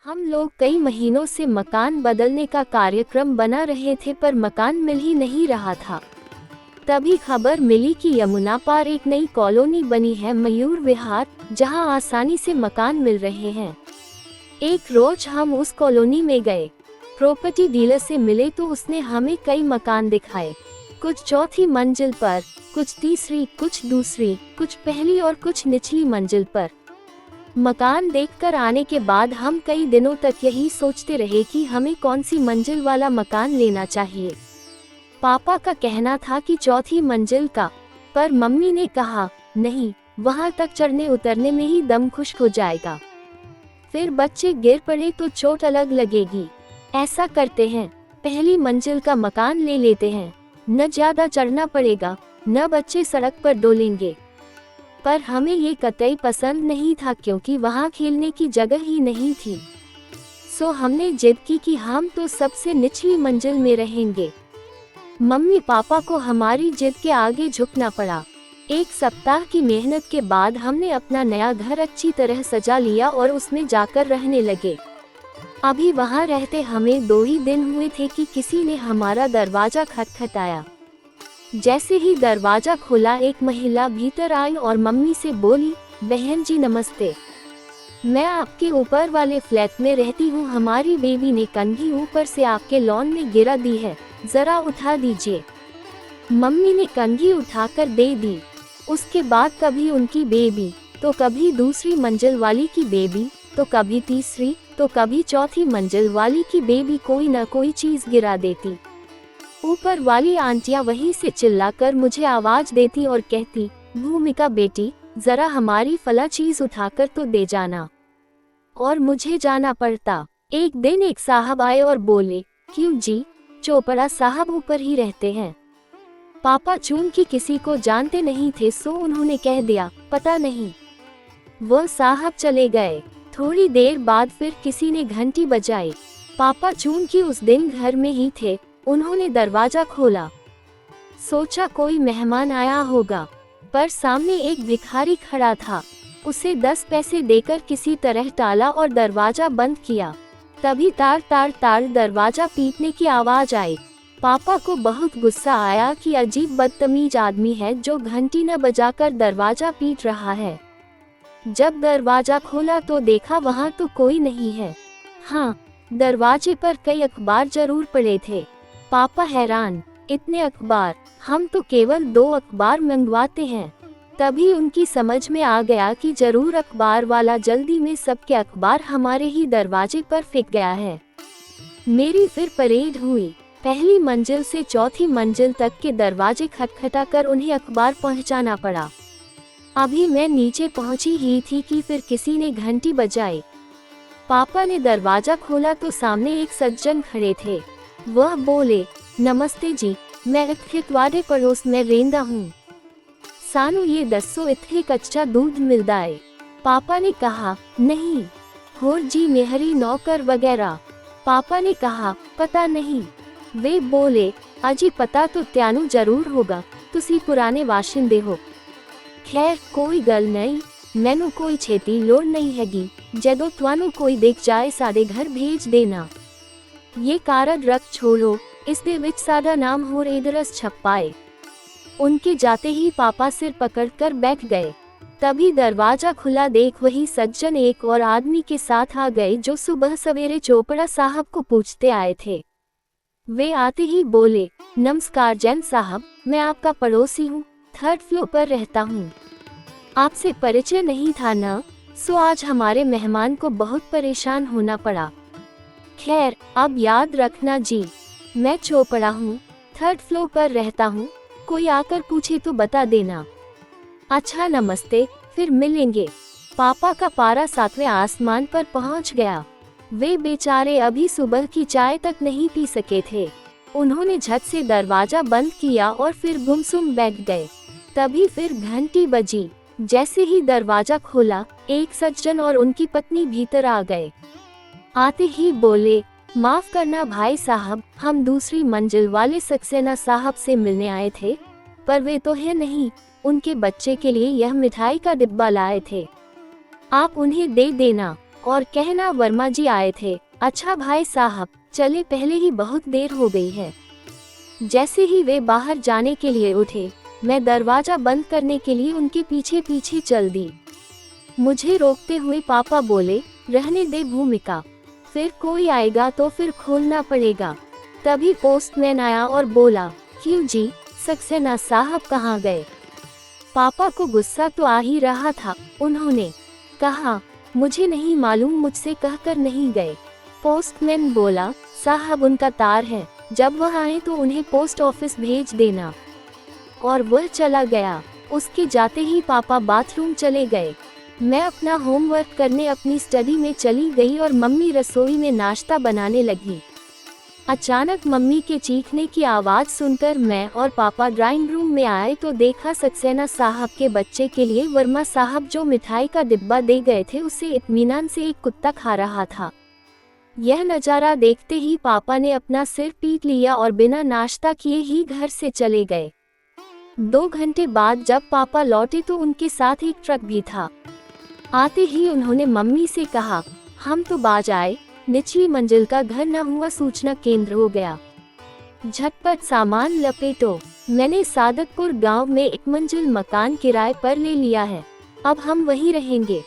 हम लोग कई महीनों से मकान बदलने का कार्यक्रम बना रहे थे, पर मकान मिल ही नहीं रहा था। तभी खबर मिली कि यमुना पार एक नई कॉलोनी बनी है, मयूर विहार, जहां आसानी से मकान मिल रहे हैं। एक रोज हम उस कॉलोनी में गए। प्रॉपर्टी डीलर से मिले तो उसने हमें कई मकान दिखाए, कुछ चौथी मंजिल पर, कुछ तीसरी, कुछ दूसरी, कुछ पहली और कुछ निचली मंजिल पर। मकान देखकर आने के बाद हम कई दिनों तक यही सोचते रहे कि हमें कौन सी मंजिल वाला मकान लेना चाहिए। पापा का कहना था कि चौथी मंजिल का, पर मम्मी ने कहा नहीं, वहां तक चढ़ने उतरने में ही दम खुश्क हो जाएगा, फिर बच्चे गिर पड़े तो चोट अलग लगेगी। ऐसा करते हैं, पहली मंजिल का मकान ले लेते हैं, न ज्यादा चढ़ना पड़ेगा, न बच्चे सड़क पर डोलेंगे। पर हमें ये कतई पसंद नहीं था, क्योंकि वहाँ खेलने की जगह ही नहीं थी। सो हमने जिद की कि हम तो सबसे निचली मंजिल में रहेंगे। मम्मी पापा को हमारी जिद के आगे झुकना पड़ा। एक सप्ताह की मेहनत के बाद हमने अपना नया घर अच्छी तरह सजा लिया और उसमें जाकर रहने लगे। अभी वहाँ रहते हमें 2 ही दिन हुए थे कि किसी ने हमारा दरवाजा खटखटाया। जैसे ही दरवाजा खुला, एक महिला भीतर आई और मम्मी से बोली, बहन जी नमस्ते, मैं आपके ऊपर वाले फ्लैट में रहती हूँ। हमारी बेबी ने कंघी ऊपर से आपके लॉन में गिरा दी है, जरा उठा दीजिए। मम्मी ने कंघी उठाकर दे दी। उसके बाद कभी उनकी बेबी, तो कभी दूसरी मंजिल वाली की बेबी, तो कभी तीसरी, तो कभी चौथी मंजिल वाली की बेबी कोई न कोई चीज गिरा देती। ऊपर वाली आंटियां वहीं से चिल्लाकर मुझे आवाज देती और कहती, भूमिका बेटी, जरा हमारी फला चीज उठाकर तो दे जाना। और मुझे जाना पड़ता। एक दिन एक साहब आए और बोले, क्यों जी, चोपड़ा साहब ऊपर ही रहते हैं। पापा चूंकि किसी को जानते नहीं थे, सो उन्होंने कह दिया, पता नहीं। वह साहब चले गए। थोड़ी देर बाद फिर किसी ने घंटी बजाई। पापा चूंकि उस दिन घर में ही थे, उन्होंने दरवाजा खोला। सोचा कोई मेहमान आया होगा, पर सामने एक भिखारी खड़ा था। उसे 10 पैसे देकर किसी तरह टाला और दरवाजा बंद किया। तभी तार तार तार दरवाजा पीटने की आवाज आई। पापा को बहुत गुस्सा आया कि अजीब बदतमीज आदमी है जो घंटी न बजाकर दरवाजा पीट रहा है। जब दरवाजा खोला तो देखा वहाँ तो कोई नहीं है। हाँ, दरवाजे पर कई अखबार जरूर पड़े थे। पापा हैरान, इतने अखबार, हम तो केवल 2 अखबार मंगवाते हैं। तभी उनकी समझ में आ गया कि जरूर अखबार वाला जल्दी में सबके अखबार हमारे ही दरवाजे पर फेंक गया है। मेरी फिर परेड हुई। पहली मंजिल से चौथी मंजिल तक के दरवाजे खटखटाकर उन्हें अखबार पहुंचाना पड़ा। अभी मैं नीचे पहुंची ही थी कि फिर किसी ने घंटी बजाई। पापा ने दरवाजा खोला तो सामने एक सज्जन खड़े थे। वह बोले, नमस्ते जी, मैं इत्थे पड़ोस में रेंदा हूँ। सानू ये दसो इत्थे कच्चा दूध मिलदा है। पापा ने कहा, नहीं। होर जी मेहरी नौकर वगैरह। पापा ने कहा, पता नहीं। वे बोले, अजी पता तो त्यानू जरूर होगा, तुसी पुराने वाशिंदे हो। खैर कोई गल नहीं, मैनू कोई छेती लोड़ नहीं हैगी, जदों तुहानू कोई देख जाए साडे घर भेज देना। ये कारड रख छोड़ो, इस दे विच साडा नाम होर इधरस छप पाए। उनके जाते ही पापा सिर पकड़कर बैठ गए। तभी दरवाजा खुला देख वही सज्जन एक और आदमी के साथ आ गए जो सुबह सवेरे चोपड़ा साहब को पूछते आए थे। वे आते ही बोले, नमस्कार जैन साहब, मैं आपका पड़ोसी हूँ, 3rd फ्लोर पर रहता हूँ। आपसे परिचय नहीं था ना, सो आज हमारे मेहमान को बहुत परेशान होना पड़ा। खैर अब याद रखना जी, मैं चोपड़ा हूँ, 3rd फ्लोर पर रहता हूँ, कोई आकर पूछे तो बता देना। अच्छा नमस्ते, फिर मिलेंगे। पापा का पारा 7वें आसमान पर पहुँच गया। वे बेचारे अभी सुबह की चाय तक नहीं पी सके थे। उन्होंने झट से दरवाजा बंद किया और फिर गुमसुम बैठ गए। तभी फिर घंटी बजी। जैसे ही दरवाजा खोला, एक सज्जन और उनकी पत्नी भीतर आ गए। आते ही बोले, माफ करना भाई साहब, हम दूसरी मंजिल वाले सक्सेना साहब से मिलने आए थे, पर वे तो है नहीं, उनके बच्चे के लिए यह मिठाई का डिब्बा लाए थे, आप उन्हें दे देना। और कहना वर्मा जी आए थे। अच्छा भाई साहब, चले, पहले ही बहुत देर हो गई है। जैसे ही वे बाहर जाने के लिए उठे, मैं दरवाजा बंद करने के लिए उनके पीछे पीछे चल दी। मुझे रोकते हुए पापा बोले, रहने दे भूमिका, फिर कोई आएगा तो फिर खोलना पड़ेगा। तभी पोस्टमैन आया और बोला, क्यों जी, सक्सेना साहब कहाँ गए? पापा को गुस्सा तो आ ही रहा था। उन्होंने कहा, मुझे नहीं मालूम, मुझसे कहकर नहीं गए। पोस्टमैन बोला, साहब उनका तार है, जब वह आए तो उन्हें पोस्ट ऑफिस भेज देना। और वह चला गया। उसके जाते ही पापा बाथरूम चले गए। मैं अपना होमवर्क करने अपनी स्टडी में चली गई और मम्मी रसोई में नाश्ता बनाने लगी। अचानक मम्मी के चीखने की आवाज़ सुनकर मैं और पापा ड्राइंग रूम में आए तो देखा सक्सेना साहब के बच्चे के लिए वर्मा साहब जो मिठाई का डिब्बा दे गए थे उसे इत्मीनान से एक कुत्ता खा रहा था। यह नज़ारा देखते ही पापा ने अपना सिर पीट लिया और बिना नाश्ता किए ही घर से चले गए। 2 घंटे बाद जब पापा लौटे तो उनके साथ एक ट्रक भी था। आते ही उन्होंने मम्मी से कहा, हम तो बाज आए, निचली मंजिल का घर न हुआ सूचना केंद्र हो गया। झटपट सामान लपेटो। मैंने सादतपुर गांव में 1 मंजिल मकान किराए पर ले लिया है, अब हम वहीं रहेंगे।